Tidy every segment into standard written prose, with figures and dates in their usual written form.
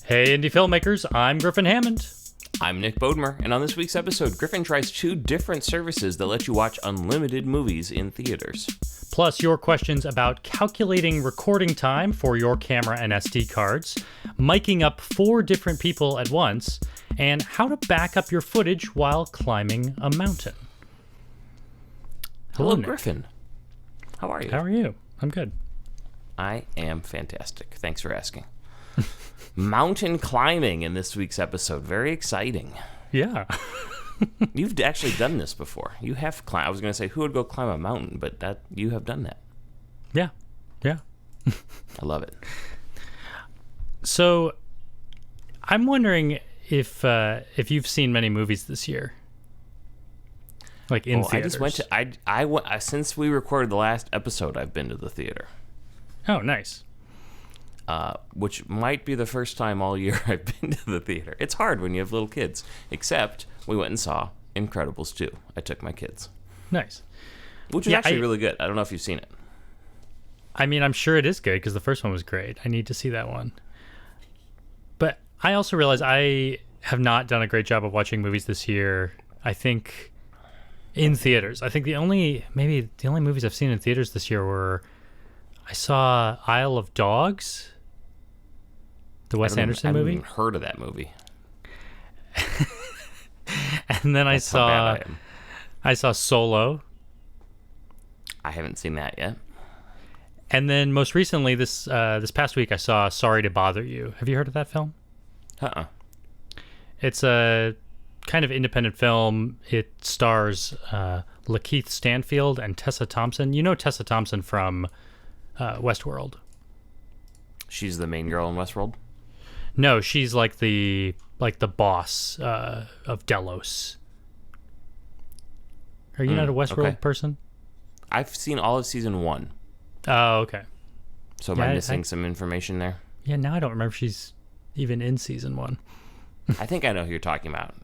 Hey, indie filmmakers, I'm Griffin Hammond. I'm Nick Bodmer, and on this week's episode, Griffin tries 2 different services that let you watch unlimited movies in theaters. Plus, your questions about calculating recording time for your camera and SD cards, miking up 4 different people at once, and how to back up your footage while climbing a mountain. Hello, Nick. Griffin. How are you? How are you? I'm good. I am fantastic. Thanks for asking. Mountain climbing in this week's episode. Very exciting. Yeah. You've actually done this before. You have climbed. I was going to say, who would go climb a mountain? But that you have done that. Yeah. I love it. So, I'm wondering if you've seen many movies this year, like in theaters. I just went to. I went since we recorded the last episode. I've been to the theater. Oh, nice. Which might be the first time all year I've been to the theater. It's hard when you have little kids. Except we went and saw Incredibles 2. I took my kids. Nice. Which is actually really good. I don't know if you've seen it. I mean, I'm sure it is good because the first one was great. I need to see that one. But I also realize I have not done a great job of watching movies this year. I think in theaters. I think the only movies I've seen in theaters this year were I saw Isle of Dogs, the Wes Anderson movie. I haven't even heard of that movie. And then I saw Solo. I haven't seen that yet. And then most recently, this past week, I saw Sorry to Bother You. Have you heard of that film? It's a kind of independent film. It stars Lakeith Stanfield and Tessa Thompson. You know Tessa Thompson from Westworld. She's the main girl in Westworld? No, she's like the boss of Delos. Are you not a Westworld person? I've seen all of season 1. Oh, okay. So am I missing some information there? Yeah, now I don't remember if she's even in season 1. I think I know who you're talking about.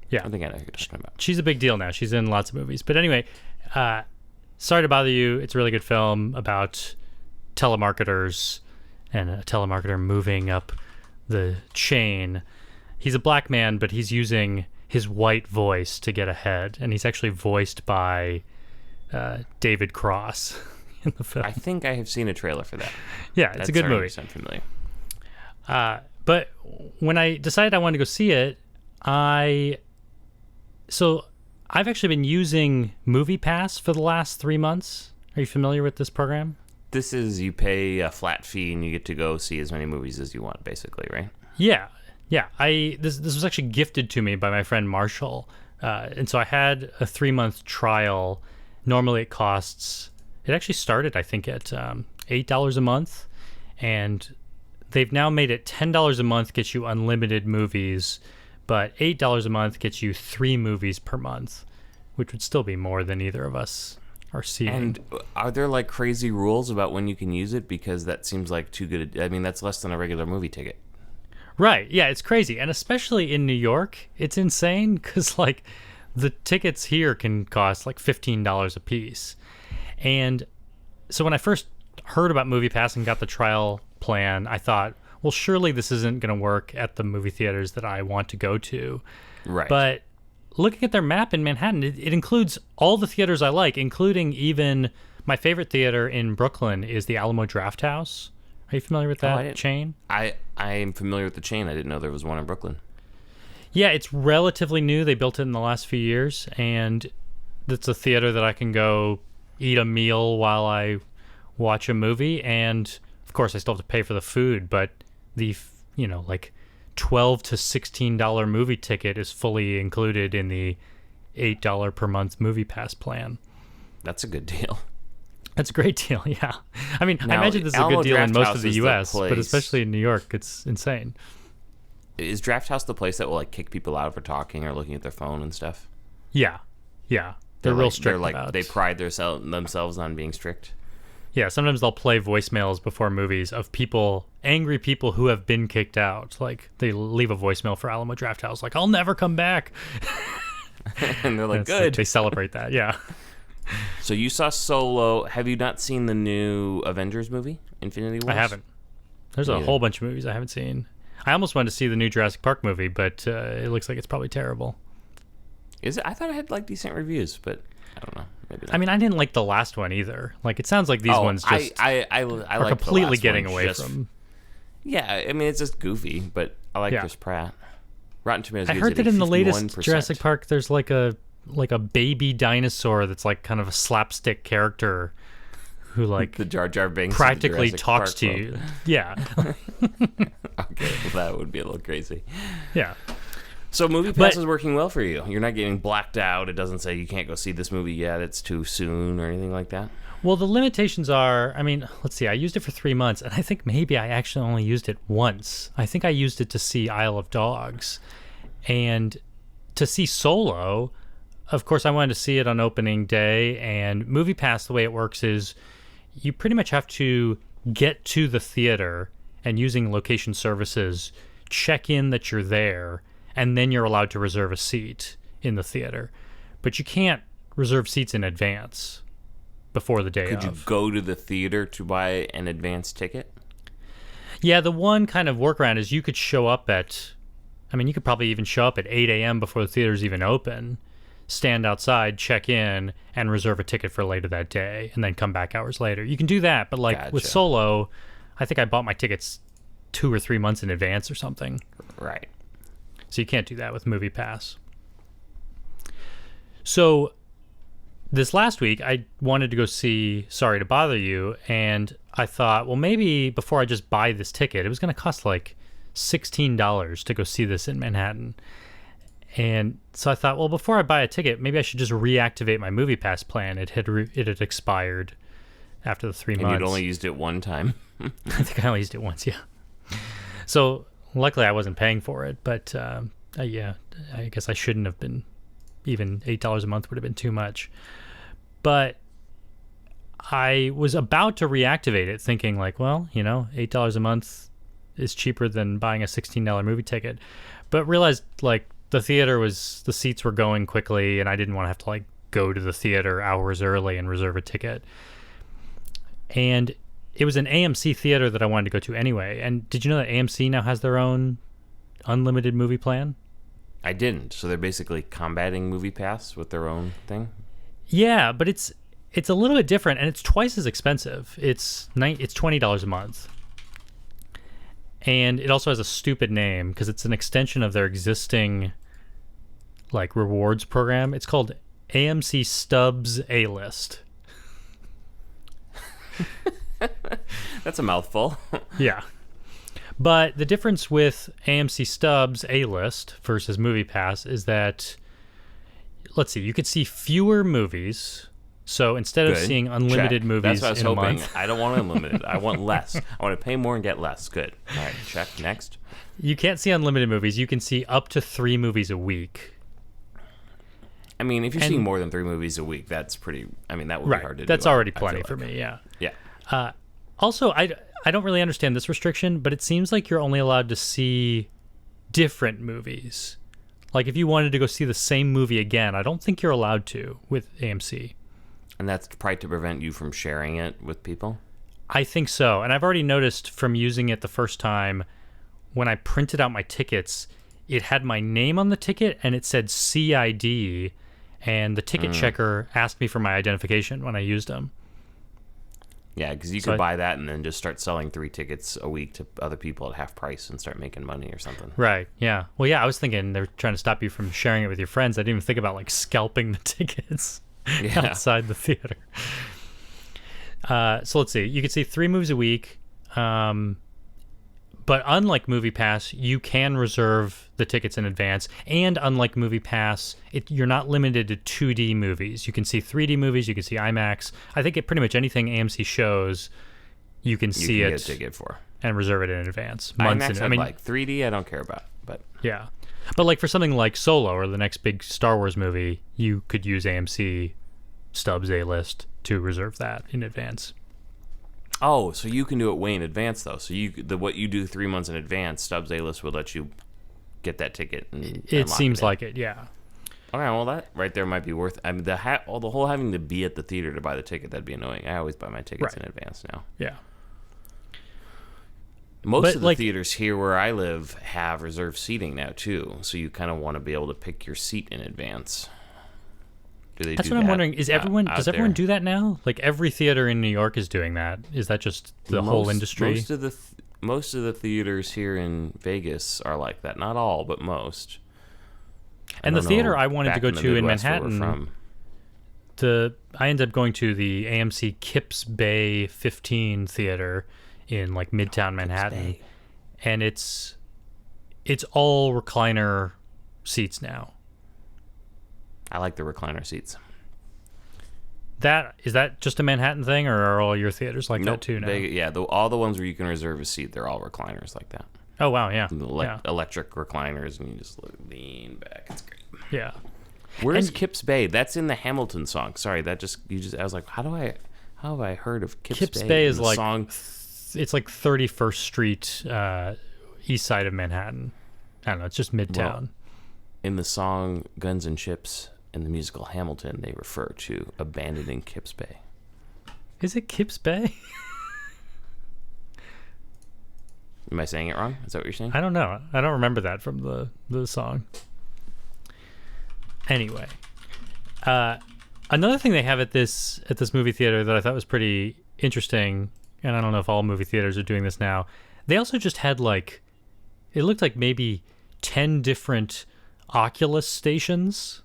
Yeah. I think I know who you're talking about. She's a big deal now. She's in lots of movies. But anyway, Sorry to Bother You. It's a really good film about telemarketers and a telemarketer moving up the chain. He's a black man, but he's using his white voice to get ahead. And he's actually voiced by David Cross in the film. I think I have seen a trailer for that. Yeah, it's a good movie. Sound familiar. But when I decided I wanted to go see it, I've actually been using MoviePass for the last 3 months. Are you familiar with this program? This is, you pay a flat fee and you get to go see as many movies as you want, basically, right? Yeah. This was actually gifted to me by my friend Marshall. And so I had a 3-month trial. Normally it actually started, I think, at $8 a month. And they've now made it $10 a month gets you unlimited movies, but $8 a month gets you 3 movies per month, which would still be more than either of us are seeing. And are there like crazy rules about when you can use it? Because that seems like too good. I mean, that's less than a regular movie ticket. Right. Yeah, it's crazy. And especially in New York, it's insane because like the tickets here can cost like $15 a piece. And so when I first heard about MoviePass and got the trial plan, I thought, well, surely this isn't going to work at the movie theaters that I want to go to. Right. But looking at their map in Manhattan, it includes all the theaters I like, including even my favorite theater in Brooklyn is the Alamo Drafthouse. Are you familiar with that chain? I am familiar with the chain. I didn't know there was one in Brooklyn. Yeah, it's relatively new. They built it in the last few years, and it's a theater that I can go eat a meal while I watch a movie, and of course I still have to pay for the food, but the like $12 to $16 movie ticket is fully included in the $8 per month MoviePass plan. That's a good deal. That's a great deal, yeah. I mean, now, I imagine this is a good deal in most of the U.S., but especially in New York, it's insane. Is Draft House the place that will like kick people out for talking or looking at their phone and stuff? Yeah. They're real strict about it. They pride themselves on being strict. Yeah, sometimes they'll play voicemails before movies of angry people who have been kicked out. Like, they leave a voicemail for Alamo Drafthouse, like, I'll never come back. And they're like, good. They celebrate that, yeah. So you saw Solo. Have you not seen the new Avengers movie, Infinity Wars? I haven't. There's a whole bunch of movies I haven't seen. I almost wanted to see the new Jurassic Park movie, but it looks like it's probably terrible. Is it? I thought it had like decent reviews, but I don't know. Maybe not. I mean, I didn't like the last one either. Like, it sounds like these ones just I are like completely the last getting one away just, from. Yeah, I mean, it's just goofy, but I like Chris Pratt. Rotten Tomatoes. I heard that in the latest Jurassic Park, there's like a baby dinosaur that's like kind of a slapstick character who like the Jar Jar Binks practically talks to you. Yeah. Okay, well, that would be a little crazy. Yeah. So MoviePass is working well for you. You're not getting blacked out. It doesn't say you can't go see this movie yet. It's too soon or anything like that. Well, the limitations are, I mean, let's see. I used it for 3 months, and I think maybe I actually only used it once. I think I used it to see Isle of Dogs. And to see Solo, of course, I wanted to see it on opening day. And MoviePass, the way it works is you pretty much have to get to the theater and using location services, check in that you're there, and then you're allowed to reserve a seat in the theater. But you can't reserve seats in advance before the day of. Could you go to the theater to buy an advance ticket? Yeah, the one kind of workaround is you could show up at, I mean, you could probably even show up at 8 a.m. before the theater's even open, stand outside, check in, and reserve a ticket for later that day, and then come back hours later. You can do that, but like with Solo, I think I bought my tickets 2 or 3 months in advance or something. Right. So you can't do that with MoviePass. So this last week, I wanted to go see Sorry to Bother You, and I thought, well, maybe before I just buy this ticket, it was going to cost like $16 to go see this in Manhattan. And so I thought, well, before I buy a ticket, maybe I should just reactivate my MoviePass plan. It had expired after the 3 months. And you'd only used it one time. I think I only used it once, yeah. So luckily I wasn't paying for it, but yeah, I guess I shouldn't have been. Even $8 a month would have been too much. But I was about to reactivate it thinking like, well, you know, $8 a month is cheaper than buying a $16 movie ticket. But realized like the seats were going quickly and I didn't want to have to like go to the theater hours early and reserve a ticket. And it was an AMC theater that I wanted to go to anyway. And did you know that AMC now has their own unlimited movie plan? I didn't. So they're basically combating MoviePass with their own thing? Yeah, but it's a little bit different, and it's twice as expensive. It's $20 a month. And it also has a stupid name because it's an extension of their existing like rewards program. It's called AMC Stubs A-List. That's a mouthful. Yeah. But the difference with AMC Stubs A-List versus MoviePass is that, let's see, you could see fewer movies. So instead of seeing unlimited movies in a month, I don't want unlimited. I want less. I want to pay more and get less. Good. All right, check. Next. You can't see unlimited movies. You can see up to 3 movies a week. I mean, if you're seeing more than 3 movies a week, that's pretty. I mean, that would be hard to do. That's already plenty for me. Yeah. Yeah. Also, I don't really understand this restriction, but it seems like you're only allowed to see different movies. Like if you wanted to go see the same movie again, I don't think you're allowed to with AMC. And that's probably to prevent you from sharing it with people? I think so. And I've already noticed from using it the first time, when I printed out my tickets, it had my name on the ticket and it said CID, and the ticket checker asked me for my identification when I used them. Yeah, because you could buy that and then just start selling 3 tickets a week to other people at half price and start making money or something. Right, yeah. Well, yeah, I was thinking they're trying to stop you from sharing it with your friends. I didn't even think about, like, scalping the tickets outside the theater. So let's see. You could see 3 movies a week. But unlike MoviePass, you can reserve the tickets in advance. And unlike MoviePass, you're not limited to 2D movies. You can see 3D movies. You can see IMAX. I think pretty much anything AMC shows, you can see it get a ticket for and reserve it in advance. IMAX, I mean, like 3D, I don't care about. But yeah, but like for something like Solo or the next big Star Wars movie, you could use AMC Stubs A-List to reserve that in advance. Oh, so you can do it way in advance, though. So what you do 3 months in advance, Stubs A-List would let you get that ticket. It seems like it, yeah. Okay, well, that right there might be worth. I mean, the whole having to be at the theater to buy the ticket, that'd be annoying. I always buy my tickets in advance now. Yeah. Most of the theaters here where I live have reserved seating now too, so you kind of want to be able to pick your seat in advance. That's what I'm wondering. Does everyone do that now? Like every theater in New York is doing that. Is that just the whole industry? Most of the theaters here in Vegas are like that. Not all, but most. And the theater I wanted to go to in Manhattan, I ended up going to the AMC Kips Bay 15 theater in like Midtown Manhattan, and it's all recliner seats now. I like the recliner seats. Is that just a Manhattan thing, or are all your theaters like that too now? All the ones where you can reserve a seat, they're all recliners like that. Oh wow, yeah. Electric recliners, and you just lean back. It's great. Yeah. Where's Kips Bay? That's in the Hamilton song. Sorry, I was like, how have I heard of Kips Bay? Kips Bay is like song? It's like 31st Street, east side of Manhattan. I don't know. It's just Midtown. Well, in the song "Guns and Chips" in the musical Hamilton, they refer to abandoning Kips Bay. Is it Kips Bay? Am I saying it wrong? Is that what you're saying? I don't know. I don't remember that from the song. Anyway, another thing they have at this movie theater that I thought was pretty interesting, and I don't know if all movie theaters are doing this now, they also just had it looked like maybe 10 different Oculus stations.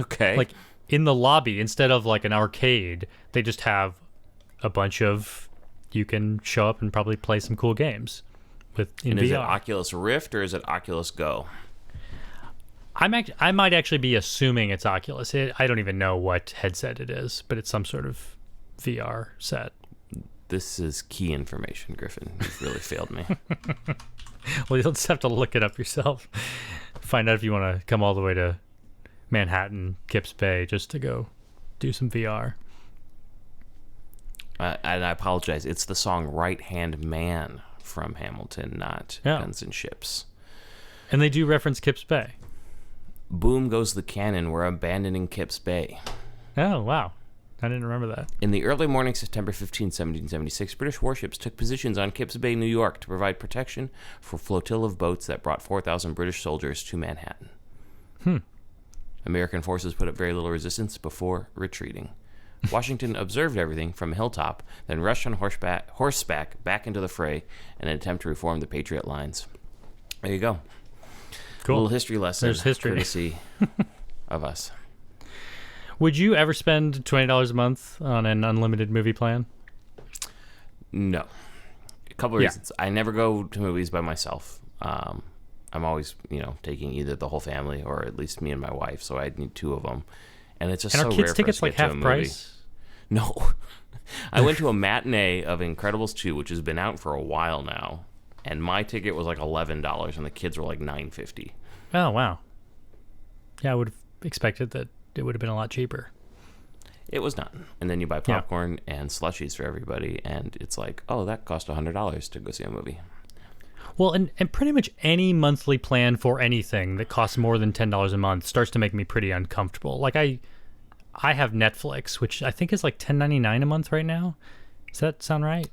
Okay. Like in the lobby, instead of like an arcade, they just have a bunch of, you can show up and probably play some cool games in VR. Is it Oculus Rift or is it Oculus Go? I might actually be assuming it's Oculus. I don't even know what headset it is, but it's some sort of VR set. This is key information, Griffin. You've really failed me. Well, you'll just have to look it up yourself. Find out if you want to come all the way to Manhattan, Kips Bay, just to go do some VR. And I apologize. It's the song Right Hand Man from Hamilton, not Guns and Chips. And they do reference Kips Bay. Boom goes the cannon. We're abandoning Kips Bay. Oh, wow. I didn't remember that. In the early morning, September 15, 1776, British warships took positions on Kips Bay, New York, to provide protection for a flotilla of boats that brought 4,000 British soldiers to Manhattan. American forces put up very little resistance before retreating. Washington observed everything from a hilltop, then rushed on horseback back into the fray in an attempt to reform the Patriot lines. There you go. Cool. A little history lesson. There's history. Courtesy of us. Would you ever spend $20 a month on an unlimited movie plan? No. A couple of reasons. I never go to movies by myself. I'm always, taking either the whole family or at least me and my wife, so I need two of them. And it's just so rare for us to get to a movie. And are kids' tickets like half price? No. I went to a matinee of Incredibles 2, which has been out for a while now, and my ticket was like $11, and the kids were like $9.50. Oh, wow. Yeah, I would have expected that it would have been a lot cheaper. It was not. And then you buy popcorn and slushies for everybody, and it's like, oh, that cost $100 to go see a movie. Well, and pretty much any monthly plan for anything that costs more than $10 a month starts to make me pretty uncomfortable. Like I have Netflix, which I think is like $10.99 a month right now. Does that sound right?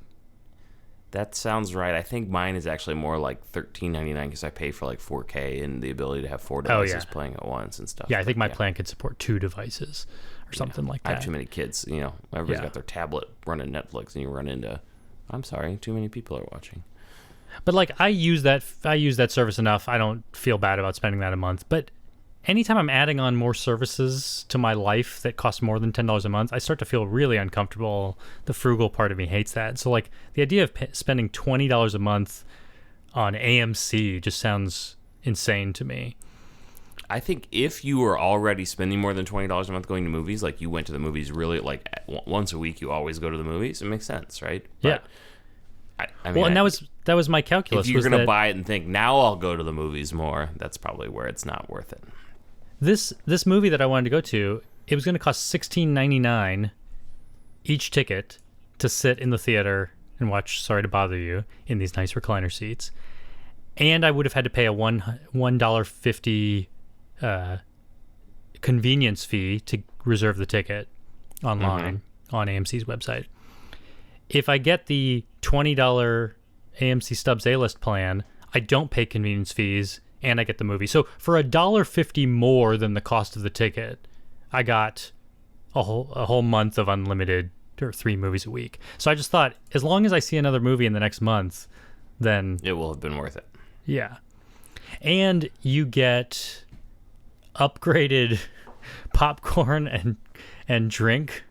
That sounds right. I think mine is actually more like $13.99 because I pay for like 4K and the ability to have 4 devices playing at once and stuff. Yeah, I think my plan could support 2 devices or something like that. I have too many kids. Everybody's got their tablet running Netflix, and you run into, I'm sorry, too many people are watching. But like I use that service enough. I don't feel bad about spending that a month. But anytime I'm adding on more services to my life that cost more than $10 a month, I start to feel really uncomfortable. The frugal part of me hates that. So like the idea of spending $20 a month on AMC just sounds insane to me. I think if you were already spending more than $20 a month going to movies, like you went to the movies really like once a week, you always go to the movies, it makes sense, right? Yeah. And that was my calculus. If you're going to buy it and think, now I'll go to the movies more, that's probably where it's not worth it. This movie that I wanted to go to, it was going to cost $16.99 each ticket to sit in the theater and watch Sorry to Bother You in these nice recliner seats. And I would have had to pay a $1.50 convenience fee to reserve the ticket online on AMC's website. If I get the $20 AMC Stubs A-list plan, I don't pay convenience fees and I get the movie. So for $1.50 more than the cost of the ticket, I got a whole month of unlimited, or 3 movies a week. So I just thought, as long as I see another movie in the next month, then it will have been worth it. Yeah. And you get upgraded popcorn and drink.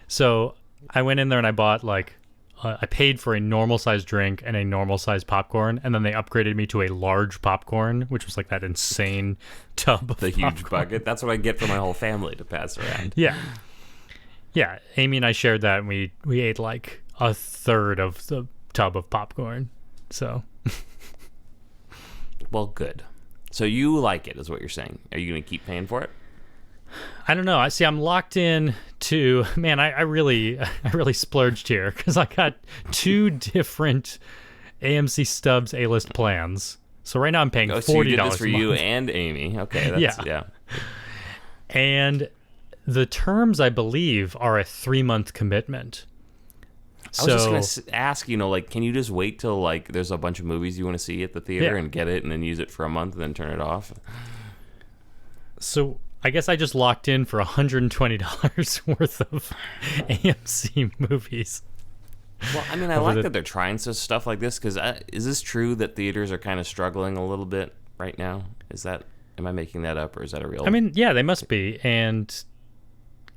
So I went in there and I bought I paid for a normal size drink and a normal size popcorn, and then they upgraded me to a large popcorn, which was like that insane tub of the huge popcorn. bucket. That's what I get for my whole family to pass around. Yeah. Amy and I shared that, and we ate like a third of the tub of popcorn. So well, good. So you like it, is what you're saying. Are you going to keep paying for it? I don't know. I'm locked in to, man, I really splurged here because I got 2 different AMC Stubs A-list plans. So right now I'm paying $40 so you did this for a month. you and Amy. Okay. Yeah. And the terms, I believe, are a 3-month commitment. I was just going to ask, can you just wait till there's a bunch of movies you want to see at the theater and get it and then use it for a month and then turn it off? So I guess I just locked in for $120 worth of AMC movies. Well, I mean, I like that they're trying stuff like this, because is this true that theaters are kind of struggling a little bit right now? Am I making that up, or is that a real... I mean, yeah, they must be, and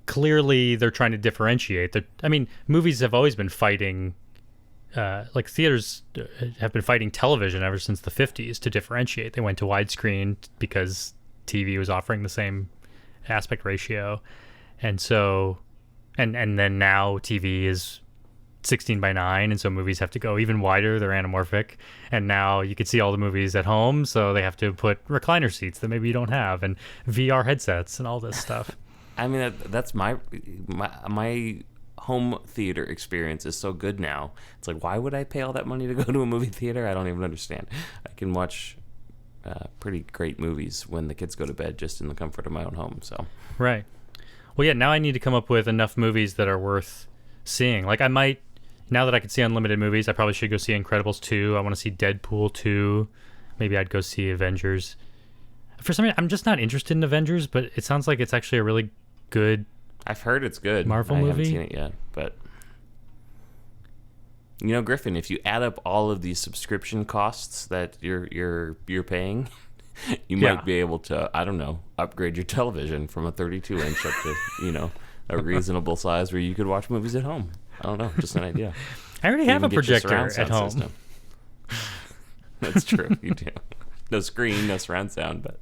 clearly they're trying to differentiate. Movies have always been fighting, theaters have been fighting television ever since the 50s to differentiate. They went to widescreen because TV was offering the same aspect ratio, and so and then now TV is 16:9, and so movies have to go even wider. They're anamorphic, and now you can see all the movies at home, so they have to put recliner seats that maybe you don't have, and VR headsets and all this stuff. I mean, that's my home theater experience is so good now. It's like, why would I pay all that money to go to a movie theater? I don't even understand. I can watch pretty great movies when the kids go to bed just in the comfort of my own home. So right. Well, yeah, now I need to come up with enough movies that are worth seeing. I might, now that I can see unlimited movies, I probably should go see Incredibles 2. I want to see Deadpool 2. Maybe I'd go see Avengers. For some reason, I'm just not interested in Avengers, but it sounds like it's actually a really good... I've heard it's good. Marvel movie. I movie. haven't seen it yet, but... Griffin, if you add up all of these subscription costs that you're paying, you might be able to, I don't know, upgrade your television from a 32-inch up to, a reasonable size where you could watch movies at home. I don't know, just an idea. I already have a projector at home. System. That's true, you do. No screen, no surround sound, but...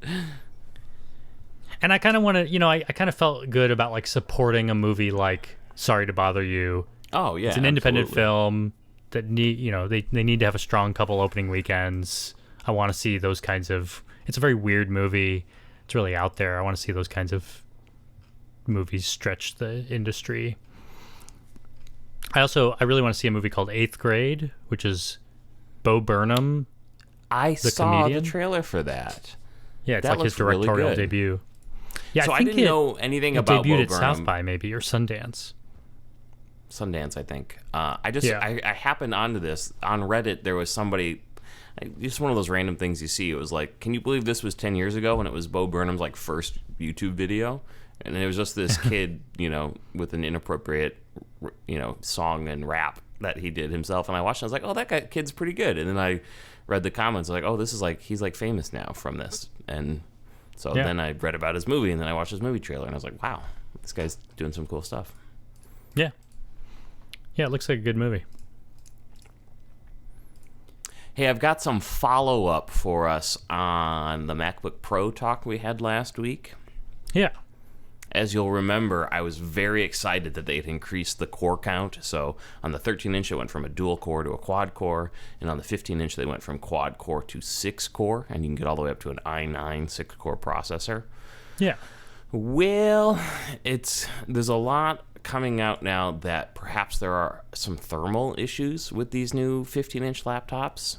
And I kind of want to, I kind of felt good about supporting a movie like Sorry to Bother You. Oh yeah, it's an independent film that they need to have a strong couple opening weekends. I want to see those kinds of... It's a very weird movie. It's really out there. I want to see those kinds of movies stretch the industry. I really want to see a movie called 8th Grade, which is Bo Burnham. I saw comedian. the trailer for that. Yeah, it's that like his directorial really debut. Yeah, so I think didn't know anything about debuted Bo at Burnham. South by maybe, or Sundance. Sundance, I think. I happened onto this on Reddit. There was somebody, just one of those random things you see. It was like, can you believe this was 10 years ago? And it was Bo Burnham's first YouTube video, and it was just this kid, with an inappropriate, song and rap that he did himself. And I watched, and I was like, oh, that kid's pretty good. And then I read the comments, like, oh, this is he's famous now from this. And so then I read about his movie, and then I watched his movie trailer, and I was like, wow, this guy's doing some cool stuff. Yeah. Yeah, it looks like a good movie. Hey, I've got some follow-up for us on the MacBook Pro talk we had last week. Yeah. As you'll remember, I was very excited that they had increased the core count. So on the 13-inch, it went from a dual-core to a quad-core. And on the 15-inch, they went from quad-core to 6-core. And you can get all the way up to an i9 6-core processor. Yeah. Well, there's a lot coming out now that perhaps there are some thermal issues with these new 15-inch laptops.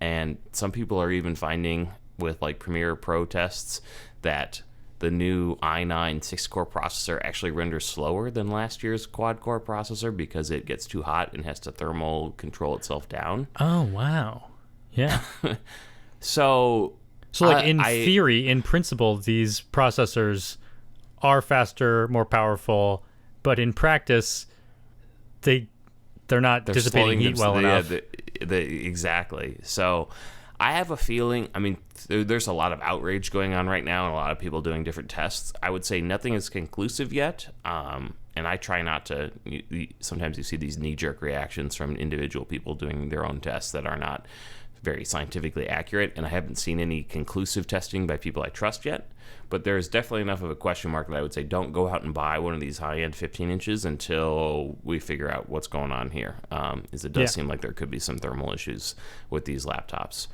And some people are even finding with Premiere Pro tests that the new i9 6-core processor actually renders slower than last year's quad-core processor because it gets too hot and has to thermal control itself down. Oh, wow. Yeah. So like in theory, in principle, these processors are faster, more powerful, but in practice, they're not dissipating heat well enough. Exactly. So I have a feeling, I mean, there's a lot of outrage going on right now and a lot of people doing different tests. I would say nothing is conclusive yet. And I try not to, sometimes you see these knee-jerk reactions from individual people doing their own tests that are not very scientifically accurate, and I haven't seen any conclusive testing by people I trust yet, but there's definitely enough of a question mark that I would say don't go out and buy one of these high-end 15 inches until we figure out what's going on here. It does seem like there could be some thermal issues with these laptops.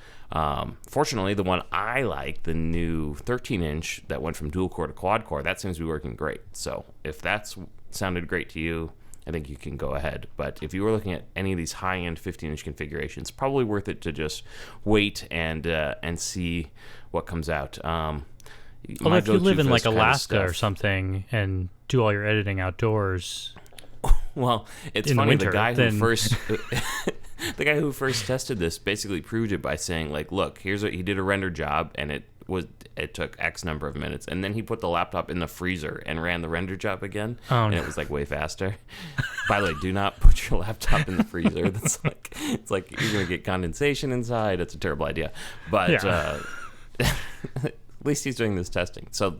Fortunately, the one I like, the new 13-inch that went from dual-core to quad-core, that seems to be working great. So if that's sounded great to you, I think you can go ahead. But if you were looking at any of these high-end 15-inch configurations, probably worth it to just wait and see what comes out. Although if you live in like Alaska or something and do all your editing outdoors, well, it's funny. The guy who first tested this basically proved it by saying, like, look, here's what he did, a render job, and it took X number of minutes, and then he put the laptop in the freezer and ran the render job again, and it was like way faster. By the way, do not put your laptop in the freezer. It's like you're gonna get condensation inside. It's a terrible idea. But at least he's doing this testing. So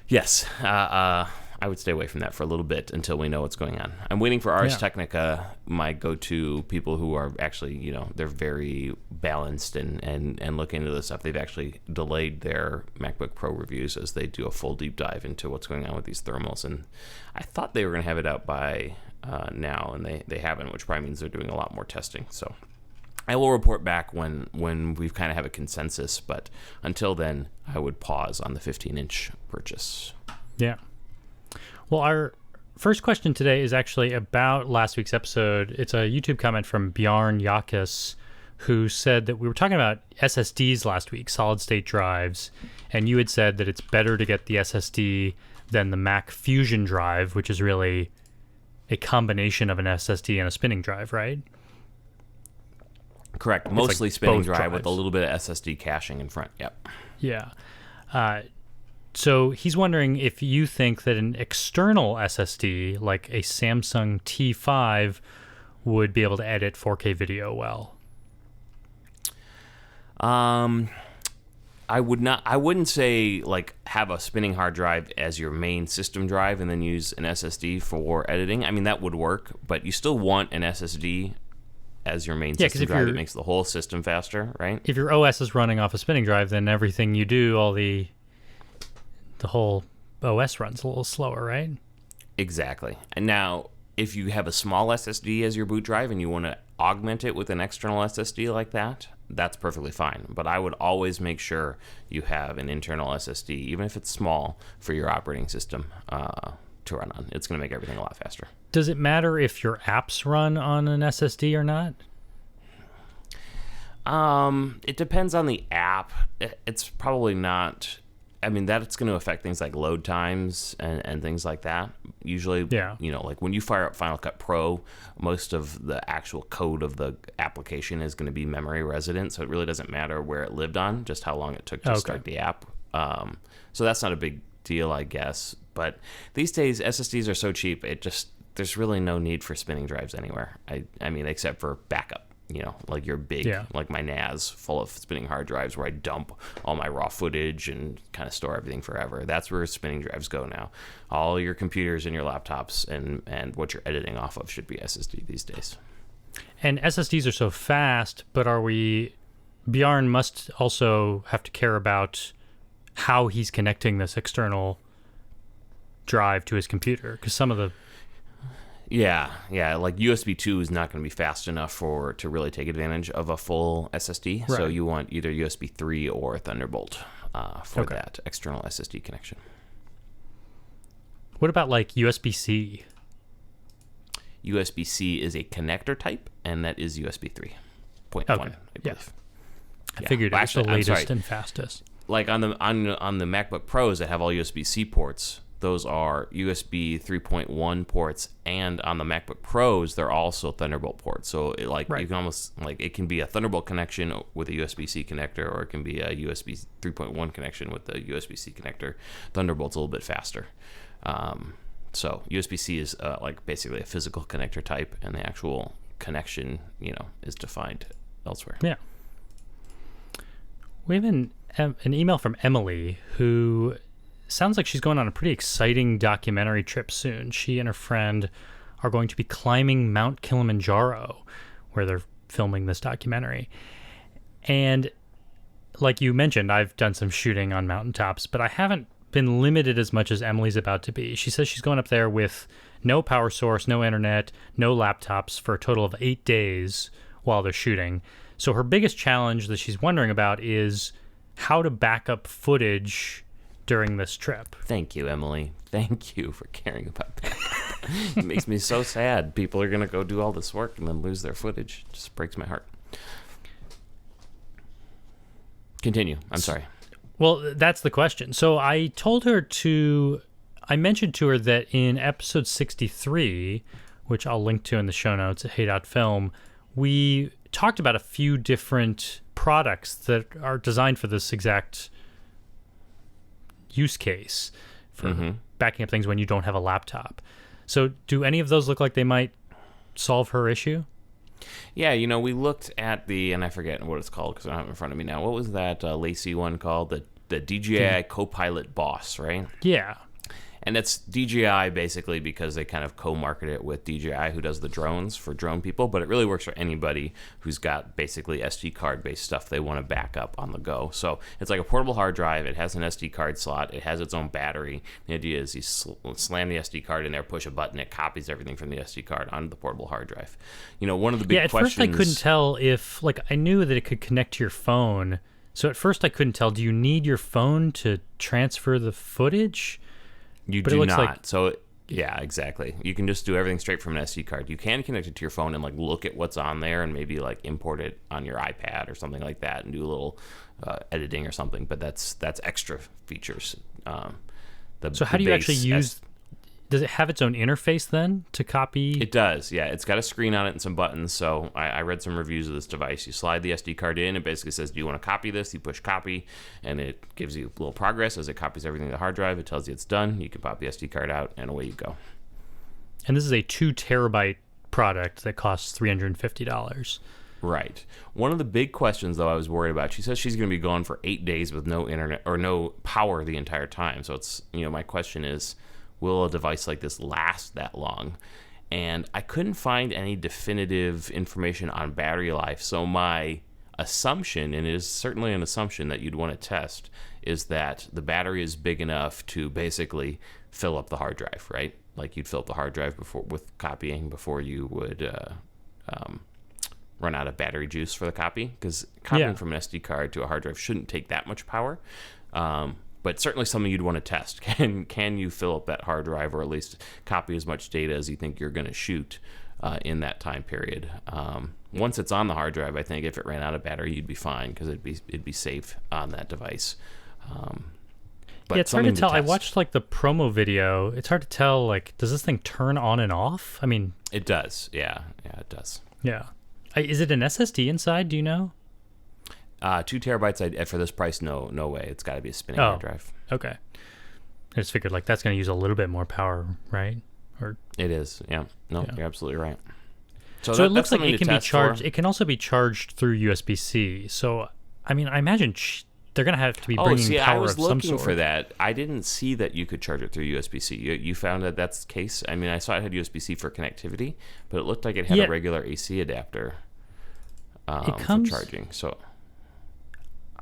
yes, I would stay away from that for a little bit until we know what's going on. I'm waiting for Ars Technica, my go-to people who are actually, they're very balanced and look into this stuff. They've actually delayed their MacBook Pro reviews as they do a full deep dive into what's going on with these thermals. And I thought they were going to have it out by now, and they haven't, which probably means they're doing a lot more testing. So I will report back when we've kind of have a consensus. But until then, I would pause on the 15-inch purchase. Yeah. Well, our first question today is actually about last week's episode. It's a YouTube comment from Bjarn Yakis, who said that we were talking about SSDs last week, solid-state drives, and you had said that it's better to get the SSD than the Mac Fusion drive, which is really a combination of an SSD and a spinning drive, right? Correct. Mostly like spinning drive with a little bit of SSD caching in front. Yep. Yeah. So he's wondering if you think that an external SSD, like a Samsung T5, would be able to edit 4K video well. I wouldn't say like have a spinning hard drive as your main system drive and then use an SSD for editing. I mean, that would work, but you still want an SSD as your main system drive. It makes the whole system faster, right? If your OS is running off a spinning drive, then everything you do, the whole OS runs a little slower, right? Exactly. And now, if you have a small SSD as your boot drive and you want to augment it with an external SSD like that, that's perfectly fine. But I would always make sure you have an internal SSD, even if it's small, for your operating system to run on. It's going to make everything a lot faster. Does it matter if your apps run on an SSD or not? It depends on the app. It's probably not... I mean, that's going to affect things like load times and things like that. Usually, like when you fire up Final Cut Pro, most of the actual code of the application is going to be memory resident, so it really doesn't matter where it lived on, just how long it took to start the app. So that's not a big deal, I guess. But these days, SSDs are so cheap, there's really no need for spinning drives anywhere. I mean, except for backup. Like your big, like my NAS full of spinning hard drives where I dump all my raw footage and kind of store everything forever. That's where spinning drives go now. All your computers and your laptops and what you're editing off of should be SSD these days. And SSDs are so fast, but Bjarn must also have to care about how he's connecting this external drive to his computer, because some of the... Yeah, like USB 2 is not going to be fast enough to really take advantage of a full SSD. Right. So you want either USB 3 or Thunderbolt for that external SSD connection. What about like USB-C? USB-C is a connector type, and that is USB 3.1, I believe. I figured it was the latest and fastest. like on the MacBook Pros that have all USB-C ports, those are USB 3.1 ports, and on the MacBook Pros they're also Thunderbolt ports. So it, like you can almost like it can be a Thunderbolt connection with a USB-C connector, or it can be a USB 3.1 connection with the USB-C connector. Thunderbolt's a little bit faster. So USB-C is like basically a physical connector type, and the actual connection, is defined elsewhere. Yeah. We have an email from Emily, who sounds like she's going on a pretty exciting documentary trip soon. She and her friend are going to be climbing Mount Kilimanjaro, where they're filming this documentary. And like you mentioned, I've done some shooting on mountaintops, but I haven't been limited as much as Emily's about to be. She says she's going up there with no power source, no internet, no laptops for a total of 8 days while they're shooting. So her biggest challenge that she's wondering about is how to back up footage during this trip. Thank you, Emily. Thank you for caring about that. It makes me so sad. People are going to go do all this work and then lose their footage. It just breaks my heart. Continue. I'm sorry. Well, that's the question. So I mentioned to her that in episode 63, which I'll link to in the show notes at Hey.film, we talked about a few different products that are designed for this exact use case for backing up things when you don't have a laptop. So do any of those look like they might solve her issue? Yeah, we looked at and I forget what it's called because I don't have it in front of me now. What was that Lacey one called? The DJI Copilot Boss, right? Yeah. And that's DJI basically because they kind of co-market it with DJI, who does the drones for drone people, but it really works for anybody who's got basically SD card-based stuff they want to back up on the go. So it's like a portable hard drive. It has an SD card slot. It has its own battery. The idea is you slam the SD card in there, push a button, it copies everything from the SD card onto the portable hard drive. One of the big questions... Yeah, at first I couldn't tell if, I knew that it could connect to your phone. So at first I couldn't tell, do you need your phone to transfer the footage? You do not. So, yeah, exactly. You can just do everything straight from an SD card. You can connect it to your phone and look at what's on there and maybe import it on your iPad or something like that and do a little editing or something. But that's extra features. So how do you actually use? Does it have its own interface then to copy? It does, yeah. It's got a screen on it and some buttons. So I read some reviews of this device. You slide the SD card in. It basically says, do you want to copy this? You push copy, and it gives you a little progress as it copies everything to the hard drive. It tells you it's done. You can pop the SD card out, and away you go. And this is a 2 terabyte product that costs $350. Right. One of the big questions, though, I was worried about, she says she's going to be gone for 8 days with no internet or no power the entire time. So it's, my question is, will a device like this last that long? And I couldn't find any definitive information on battery life. So my assumption, and it is certainly an assumption that you'd want to test, is that the battery is big enough to basically fill up the hard drive, right? Like you'd fill up the hard drive with copying before you would run out of battery juice for the copy. Because copying from an SD card to a hard drive shouldn't take that much power. But certainly something you'd want to test. Can you fill up that hard drive, or at least copy as much data as you think you're going to shoot in that time period? Once it's on the hard drive, I think if it ran out of battery, you'd be fine because it'd be safe on that device. But it's hard to tell. I watched the promo video. It's hard to tell. Does this thing turn on and off? I mean, it does. Yeah, it does. Yeah. Is it an SSD inside? Do you know? 2 terabytes for this price, no way. It's got to be a spinning hard drive. Okay. I just figured that's going to use a little bit more power, right? Or it is. Yeah. No, you're absolutely right. So it looks like it can be charged. It can also be charged through USB-C. So I mean, I imagine they're going to have to be bringing power of some sort. I was looking for that. I didn't see that you could charge it through USB-C. You found that that's the case? I mean, I saw it had USB-C for connectivity, but it looked like it had a regular AC adapter for charging. So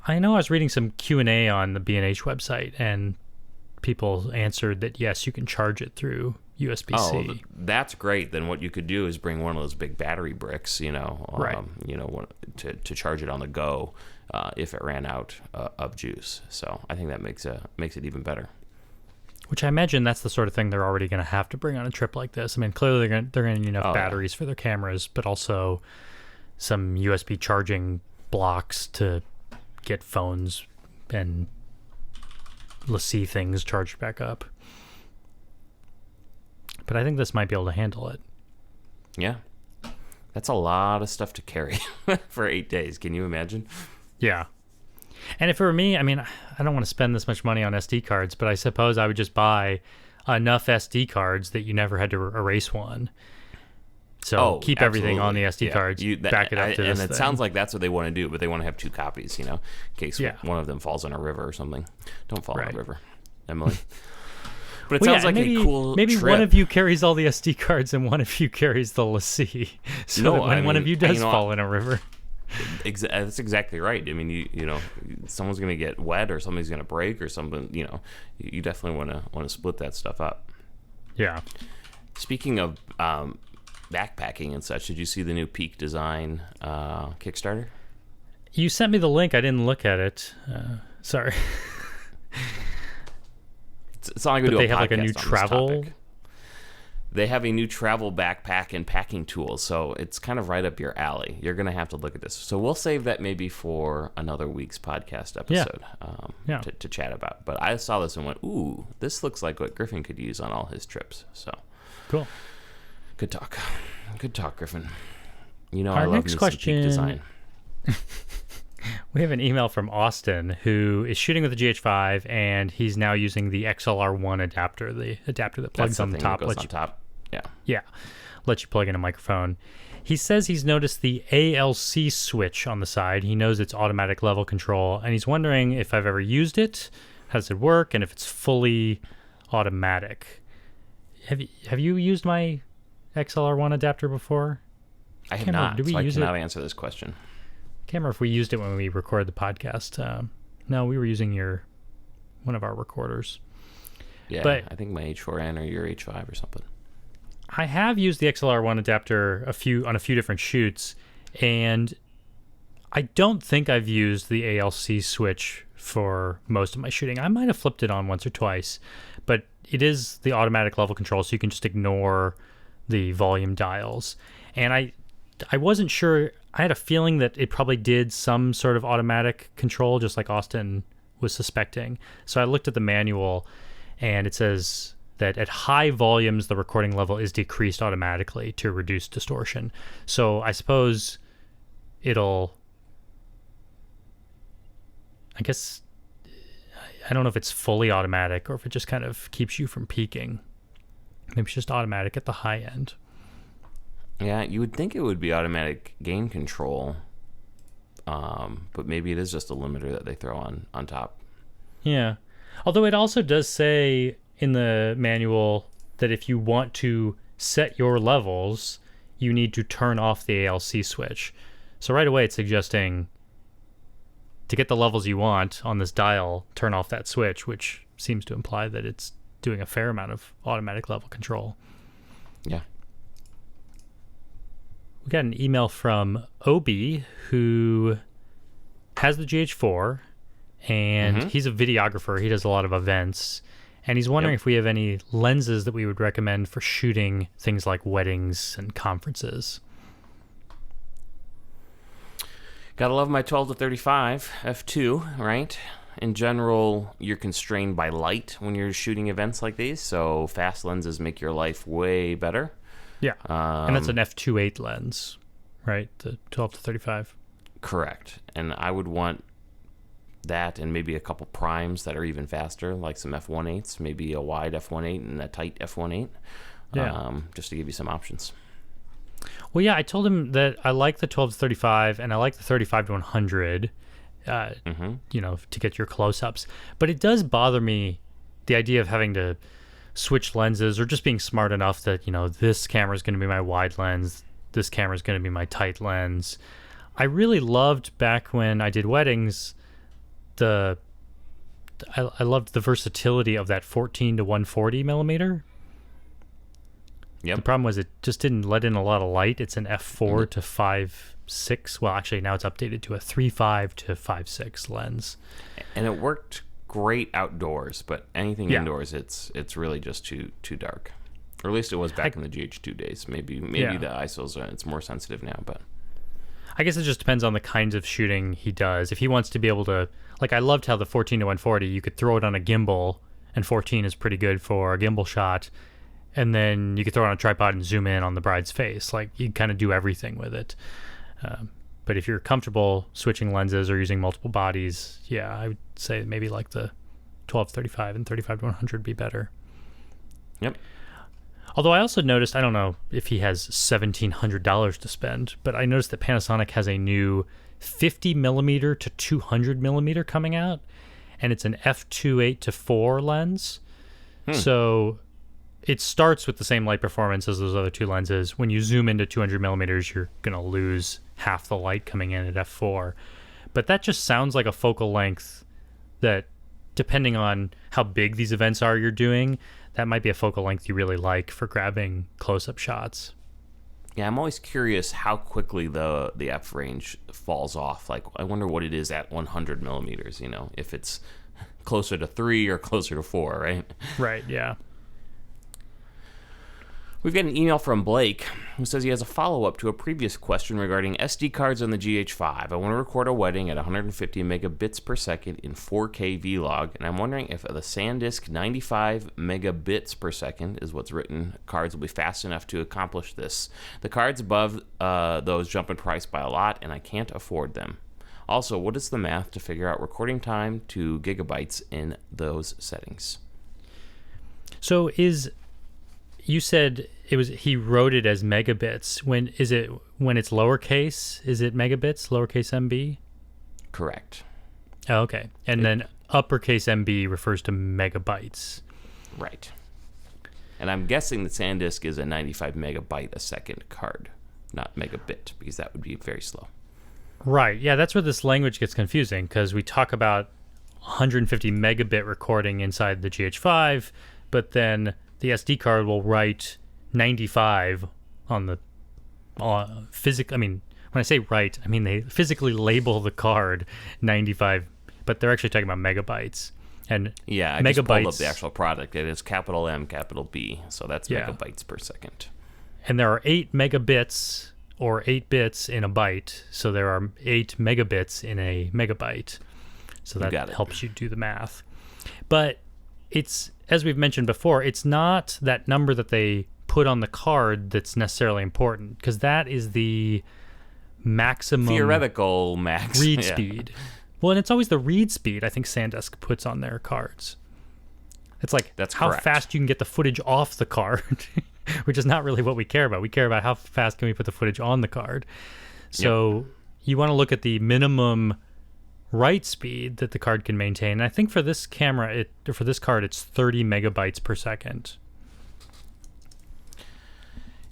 I know I was reading some Q&A on the B&H website, and people answered that, yes, you can charge it through USB-C. Oh, that's great. Then what you could do is bring one of those big battery bricks, right. To charge it on the go if it ran out of juice. So I think that makes it even better. Which I imagine that's the sort of thing they're already going to have to bring on a trip like this. I mean, clearly they're going to need enough batteries for their cameras, but also some USB charging blocks to get phones and LaCie things charged back up. But I think this might be able to handle it. Yeah. That's a lot of stuff to carry for 8 days. Can you imagine? Yeah. And if it were me, I mean, I don't want to spend this much money on SD cards, but I suppose I would just buy enough SD cards that you never had to erase one. So keep everything on the SD cards, back it up to this thing. And it sounds like that's what they want to do, but they want to have 2 copies, in case one of them falls in a river or something. Don't fall in a river, Emily. But it sounds like a cool maybe trip. One of you carries all the SD cards and one of you carries the LaCie. So that when one of you does fall in a river. That's exactly right. I mean, you know, someone's going to get wet or somebody's going to break or something. You definitely want to split that stuff up. Yeah. Speaking of backpacking and such, did you see the new Peak Design Kickstarter? You sent me the link. I didn't look at it. Sorry. It's not like we do a podcast. They have like a new travel. They have a new travel backpack and packing tool, so it's kind of right up your alley. You're going to have to look at this. So we'll save that maybe for another week's podcast episode to chat about. But I saw this and went, ooh, this looks like what Griffin could use on all his trips. So cool. Good talk. Good talk, Griffin. I Our love next me question, some Peak Design. We have an email from Austin who is shooting with the GH5 and he's now using the XLR1 adapter, the adapter that plugs on the top. Yeah. Yeah. Let you plug in a microphone. He says he's noticed the ALC switch on the side. He knows it's automatic level control, and he's wondering if I've ever used it, how does it work, and if it's fully automatic. Have you used my XLR1 adapter before? I have not, so I cannot answer this question. I can't remember if we used it when we recorded the podcast. No, we were using one of our recorders. Yeah, but I think my H4n or your H5 or something. I have used the XLR1 adapter on a few different shoots, and I don't think I've used the ALC switch for most of my shooting. I might have flipped it on once or twice, but it is the automatic level control, so you can just ignore the volume dials. And I wasn't sure. I had a feeling that it probably did some sort of automatic control, just like Austin was suspecting. So I looked at the manual, and it says that at high volumes, the recording level is decreased automatically to reduce distortion. So I suppose I guess, I don't know if it's fully automatic or if it just kind of keeps you from peaking. Maybe it's just automatic at the high end. Yeah, you would think it would be automatic gain control, but maybe it is just a limiter that they throw on top. Yeah. Although it also does say in the manual that if you want to set your levels, you need to turn off the ALC switch. So right away it's suggesting to get the levels you want on this dial, turn off that switch, which seems to imply that it's doing a fair amount of automatic level control. Yeah. We got an email from Obi, who has the GH4, and he's a videographer. He does a lot of events, and he's wondering if we have any lenses that we would recommend for shooting things like weddings and conferences. Gotta love my 12 to 35 f2, right? In general, you're constrained by light when you're shooting events like these, so fast lenses make your life way better. Yeah, and that's an f2.8 lens, right? The 12 to 35. Correct. And I would want that and maybe a couple primes that are even faster, like some f1.8s, maybe a wide f1.8 and a tight f1.8, just to give you some options. Well, yeah, I told him that I like the 12 to 35 and I like the 35 to 100, to get your close-ups. But it does bother me, the idea of having to switch lenses or just being smart enough that, this camera is going to be my wide lens, this camera is going to be my tight lens. I really loved back when I did weddings, I loved the versatility of that 14 to 140 millimeter. Yep. The problem was it just didn't let in a lot of light. It's an f4 to 5.6. Well, actually now it's updated to a 3.5 to 5.6 lens. And it worked great outdoors, but anything indoors, it's really just too dark. Or at least it was back in the GH2 days. Maybe the ISOs it's more sensitive now, but I guess it just depends on the kinds of shooting he does. If he wants to be able to, like, I loved how the 14 to 140, you could throw it on a gimbal, and 14 is pretty good for a gimbal shot, and then you could throw it on a tripod and zoom in on the bride's face. Like, you kind of do everything with it. But if you're comfortable switching lenses or using multiple bodies, yeah, I would say maybe like the 12-35 and 35 to 100 would be better. Yep. Although I also noticed, I don't know if he has $1,700 to spend, but I noticed that Panasonic has a new 50 millimeter to 200 millimeter coming out, and it's an f2.8-4 lens. So it starts with the same light performance as those other two lenses. When you zoom into 200 millimeters, you're going to lose half the light coming in at f4. But that just sounds like a focal length that, depending on how big these events are you're doing, that might be a focal length you really like for grabbing close-up shots. Yeah, I'm always curious how quickly the f range falls off. Like, I wonder what it is at 100 millimeters, if it's closer to 3 or closer to 4, right? Right, yeah. We've got an email from Blake who says he has a follow-up to a previous question regarding SD cards on the GH5. I want to record a wedding at 150 megabits per second in 4K vlog, and I'm wondering if the SanDisk 95 megabits per second is what's written. Cards will be fast enough to accomplish this. The cards above those jump in price by a lot, and I can't afford them. Also, what is the math to figure out recording time to gigabytes in those settings? So you said he wrote it as megabits. When it's lowercase, is it megabits, lowercase MB? Correct. Oh, okay. And then uppercase MB refers to megabytes. Right. And I'm guessing that SanDisk is a 95 megabyte a second card, not megabit, because that would be very slow. Right. Yeah, that's where this language gets confusing, because we talk about 150 megabit recording inside the GH5, but then the SD card will write 95 on the physical. I mean, when I say write, I mean they physically label the card 95, but they're actually talking about megabytes. And yeah, I just pulled up the actual product. It is capital M, capital B, so that's megabytes per second. And there are 8 megabits or 8 bits in a byte, so there are 8 megabits in a megabyte. So that helps you do the math. But it's, as we've mentioned before, it's not that number that they put on the card that's necessarily important, because that is the maximum theoretical max read speed. Well, and it's always the read speed I think SanDisk puts on their cards. It's like how fast you can get the footage off the card, which is not really what we care about. We care about how fast can we put the footage on the card. So you want to look at the minimum write speed that the card can maintain. And I think for this camera, for this card, it's 30 megabytes per second.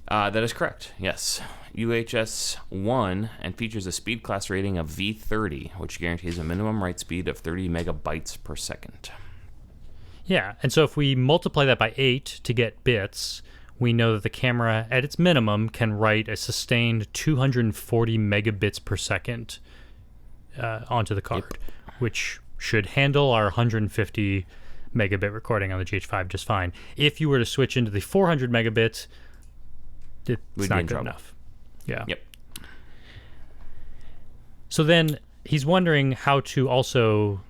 That is correct, yes. UHS 1 and features a speed class rating of V30, which guarantees a minimum write speed of 30 megabytes per second. Yeah, and so if we multiply that by 8 to get bits, we know that the camera, at its minimum, can write a sustained 240 megabits per second onto the card, which should handle our 150 megabit recording on the GH5 just fine. If you were to switch into the 400 megabit, it's not good enough. Yeah. Yep. So then he's wondering how to also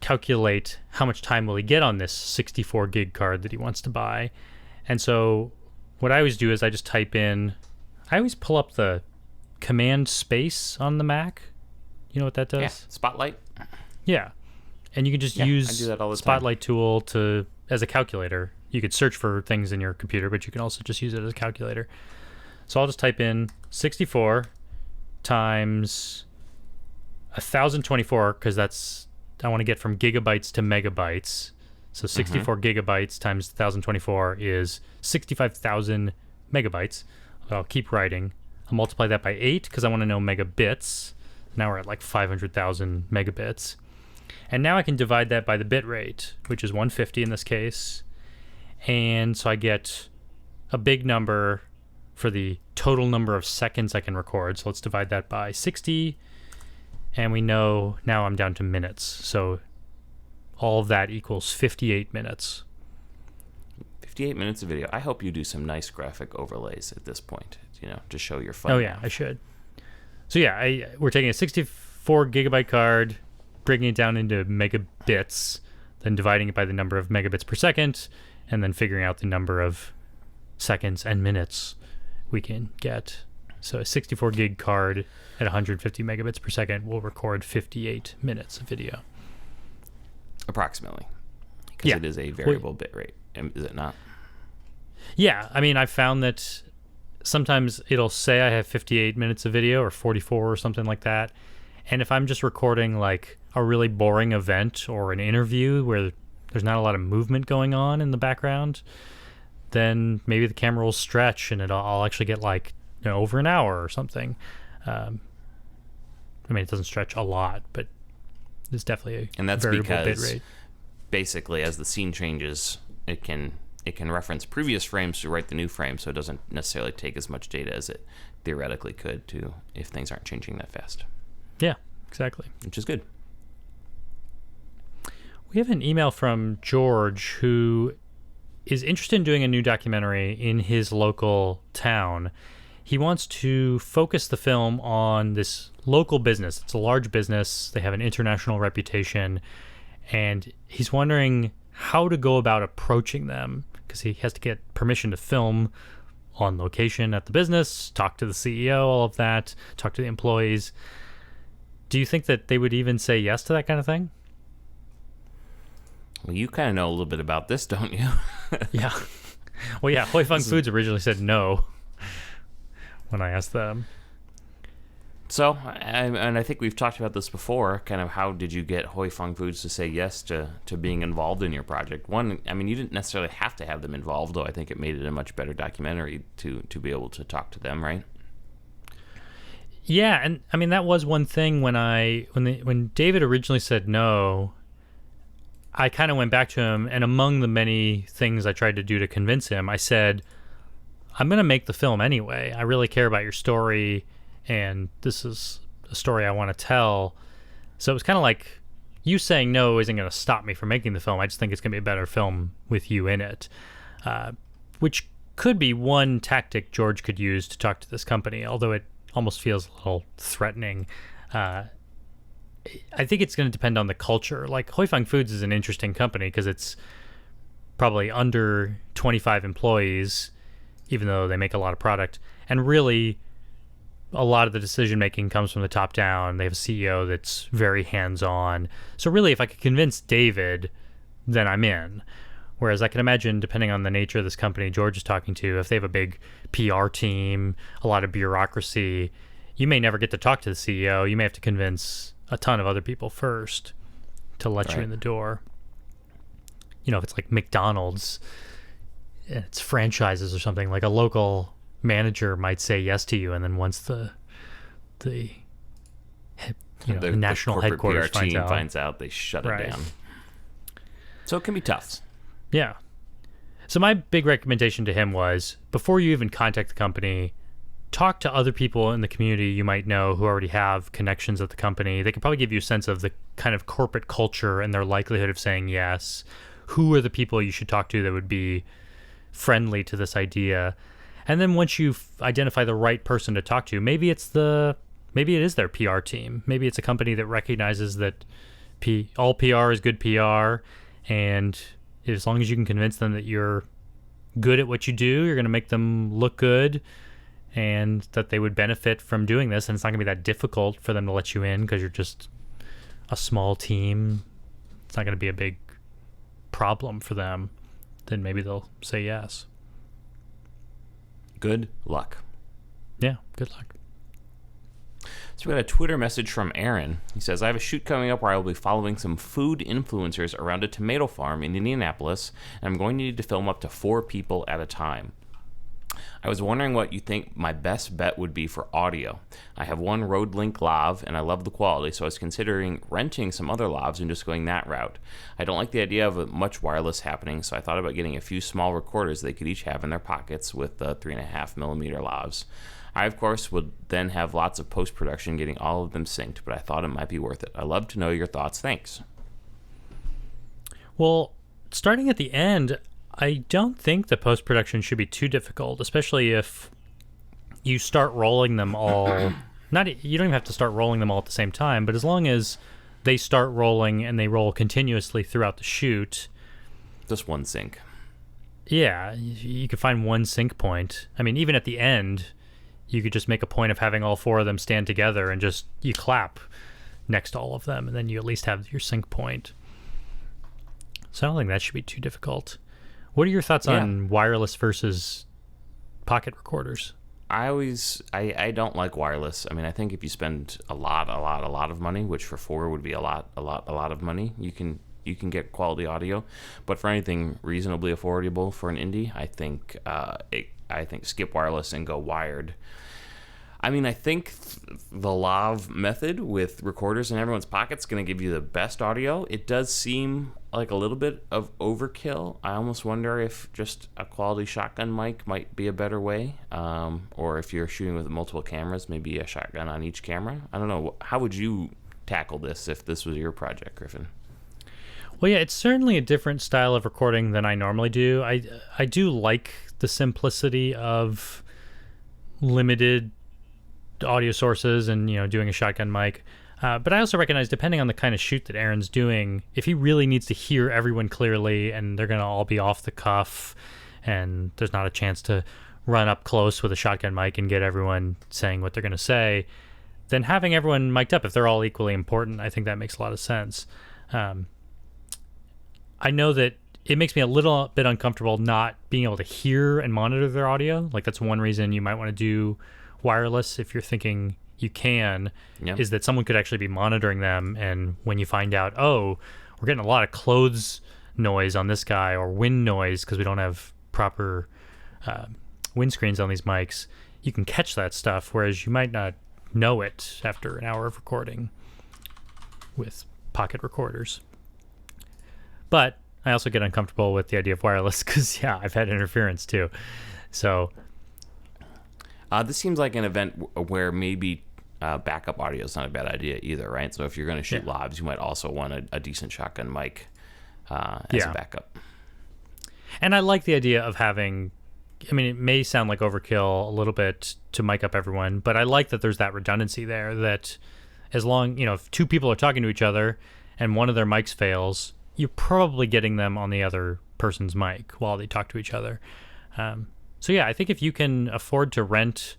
calculate how much time will he get on this 64 gig card that he wants to buy. And so what I always do is I just type in, I always pull up the command space on the Mac. You know what that does? Yeah, Spotlight. Yeah. And you can just use I do that all the Spotlight tool as a calculator. You could search for things in your computer, but you can also just use it as a calculator. So I'll just type in 64 times 1024, because I want to get from gigabytes to megabytes. So 64 gigabytes times 1024 is 65,000 megabytes. I'll keep writing. I'll multiply that by 8 because I want to know megabits. Now we're at like 500,000 megabits. And now I can divide that by the bit rate, which is 150 in this case. And so I get a big number for the total number of seconds I can record. So let's divide that by 60. And we know now I'm down to minutes. So all of that equals 58 minutes. 58 minutes of video. I hope you do some nice graphic overlays at this point, to show your fun. Oh, yeah, I should. So yeah, we're taking a 64 gigabyte card, breaking it down into megabits, then dividing it by the number of megabits per second, and then figuring out the number of seconds and minutes we can get. So a 64 gig card at 150 megabits per second will record 58 minutes of video. Approximately. Because it is a variable bit rate, is it not? Yeah, I mean, I've found that sometimes it'll say I have 58 minutes of video or 44 or something like that. And if I'm just recording like a really boring event or an interview where there's not a lot of movement going on in the background, then maybe the camera will stretch and I'll actually get like over an hour or something. I mean, it doesn't stretch a lot, but it's definitely a variable bit rate. Basically, as the scene changes, it can reference previous frames to write the new frame, so it doesn't necessarily take as much data as it theoretically could to if things aren't changing that fast. Yeah, exactly. Which is good. We have an email from George who is interested in doing a new documentary in his local town. He wants to focus the film on this local business. It's a large business. They have an international reputation. And he's wondering how to go about approaching them because he has to get permission to film on location at the business, talk to the CEO, all of that, talk to the employees. Do you think that they would even say yes to that kind of thing? Well, you kind of know a little bit about this, don't you? Yeah. Well, yeah, Hoi Fung Foods originally said no when I asked them. So, and I think we've talked about this before, kind of how did you get Hoi Fung Foods to say yes to being involved in your project? One, I mean, you didn't necessarily have to have them involved, though I think it made it a much better documentary to be able to talk to them, right? Yeah, and I mean, that was one thing when David originally said no, I kind of went back to him, and among the many things I tried to do to convince him, I said, I'm going to make the film anyway. I really care about your story, and this is a story I want to tell. So it was kind of like, you saying no isn't going to stop me from making the film. I just think it's going to be a better film with you in it, which could be one tactic George could use to talk to this company, although it almost feels a little threatening. I think it's going to depend on the culture. Like, Hoi Fung Foods is an interesting company because it's probably under 25 employees, even though they make a lot of product. And really, a lot of the decision making comes from the top down. They have a CEO that's very hands-on. So really, if I could convince David, then I'm in. Whereas I can imagine, depending on the nature of this company George is talking to, if they have a big PR team, a lot of bureaucracy, you may never get to talk to the CEO. You may have to convince a ton of other people first to let you in the door. You know, if it's like McDonald's, it's franchises or something, like a local manager might say yes to you, and then once the national headquarters PR team finds out, they shut it down. So it can be tough. Yeah. So my big recommendation to him was, before you even contact the company, talk to other people in the community you might know who already have connections at the company. They can probably give you a sense of the kind of corporate culture and their likelihood of saying yes. Who are the people you should talk to that would be friendly to this idea? And then once you identify the right person to talk to, maybe it is their PR team. Maybe it's a company that recognizes that all PR is good PR, and as long as you can convince them that you're good at what you do, you're going to make them look good, and that they would benefit from doing this, and it's not going to be that difficult for them to let you in because you're just a small team. It's not going to be a big problem for them. Then maybe they'll say yes. Good luck. Yeah, good luck. So we got a Twitter message from Aaron. He says, I have a shoot coming up where I will be following some food influencers around a tomato farm in Indianapolis, and I'm going to need to film up to 4 people at a time. I was wondering what you think my best bet would be for audio. I have one Rode Link Lav, and I love the quality, so I was considering renting some other Lavs and just going that route. I don't like the idea of much wireless happening, so I thought about getting a few small recorders they could each have in their pockets with the 3.5mm Lavs. I, of course, would then have lots of post-production getting all of them synced, but I thought it might be worth it. I'd love to know your thoughts. Thanks. Well, starting at the end, I don't think the post-production should be too difficult, especially if you start rolling them all you don't even have to start rolling them all at the same time, but as long as they start rolling and they roll continuously throughout the shoot. Just one sync. Yeah, you could find one sync point. I mean, even at the end, you could just make a point of having all 4 of them stand together and just you clap next to all of them, and then you at least have your sync point. So I don't think that should be too difficult. What are your thoughts on wireless versus pocket recorders? I don't like wireless. I mean, I think if you spend a lot of money, which for 4 would be a lot of money, you can get quality audio. But for anything reasonably affordable for an indie, I think skip wireless and go wired. I mean, I think the lav method with recorders in everyone's pockets is going to give you the best audio. It does seem like a little bit of overkill. I almost wonder if just a quality shotgun mic might be a better way. Or if you're shooting with multiple cameras, maybe a shotgun on each camera. I don't know. How would you tackle this if this was your project, Griffin? Well, yeah, it's certainly a different style of recording than I normally do. I do like the simplicity of limited audio sources and, doing a shotgun mic. But I also recognize, depending on the kind of shoot that Aaron's doing, if he really needs to hear everyone clearly and they're going to all be off the cuff and there's not a chance to run up close with a shotgun mic and get everyone saying what they're going to say, then having everyone mic'd up, if they're all equally important, I think that makes a lot of sense. I know that it makes me a little bit uncomfortable not being able to hear and monitor their audio. Like, that's one reason you might want to do wireless if you're thinking you can, is that someone could actually be monitoring them, and when you find out, oh, we're getting a lot of clothes noise on this guy or wind noise because we don't have proper windscreens on these mics, you can catch that stuff, whereas you might not know it after an hour of recording with pocket recorders. But I also get uncomfortable with the idea of wireless because, I've had interference too. So this seems like an event where maybe backup audio is not a bad idea either, right? So if you're going to shoot lavs, you might also want a decent shotgun mic as a backup. And I like the idea of having, I mean, it may sound like overkill a little bit to mic up everyone, but I like that there's that redundancy there, that as long, if 2 people are talking to each other and one of their mics fails, you're probably getting them on the other person's mic while they talk to each other. So I think if you can afford to rent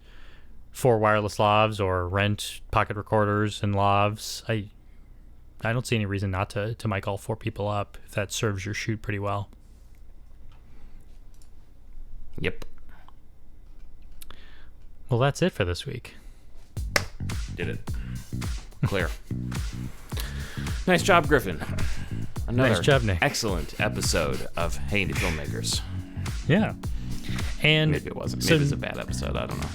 4 wireless lavs or rent pocket recorders and lavs, I don't see any reason not to mic all 4 people up if that serves your shoot pretty well. Yep. Well, that's it for this week. Did it. Clear. Nice job, Griffin. Another nice job, Nick. Excellent episode of Hey, Filmmakers. Yeah. And maybe it wasn't. Maybe it's a bad episode. I don't know.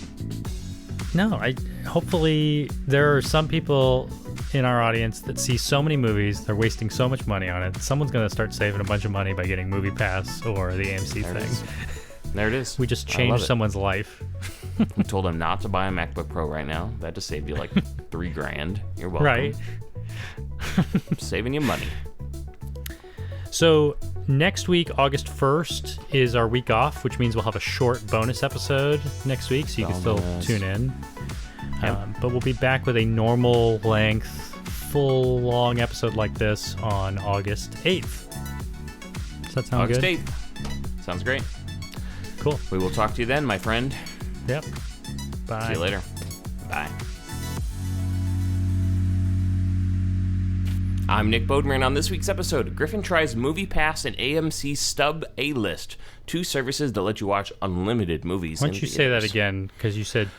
No, hopefully there are some people in our audience that see so many movies, they're wasting so much money on it. Someone's going to start saving a bunch of money by getting MoviePass or the AMC thing. There it is. We just changed someone's life. We told them not to buy a MacBook Pro right now. That just saved you like $3,000. You're welcome. Right. Saving you money. So next week, August 1st, is our week off, which means we'll have a short bonus episode next week, so you can still tune in. Yep. But we'll be back with a normal length, full long episode like this on August 8th. Does that sound good? August 8th. Sounds great. Cool. We will talk to you then, my friend. Yep. Bye. See you later. Bye. I'm Nick Bodemer, and on this week's episode, Griffin tries MoviePass and AMC Stub A-List, 2 services that let you watch unlimited movies. Why don't you say that again? Because you said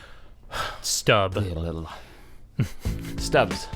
stub. Stubs.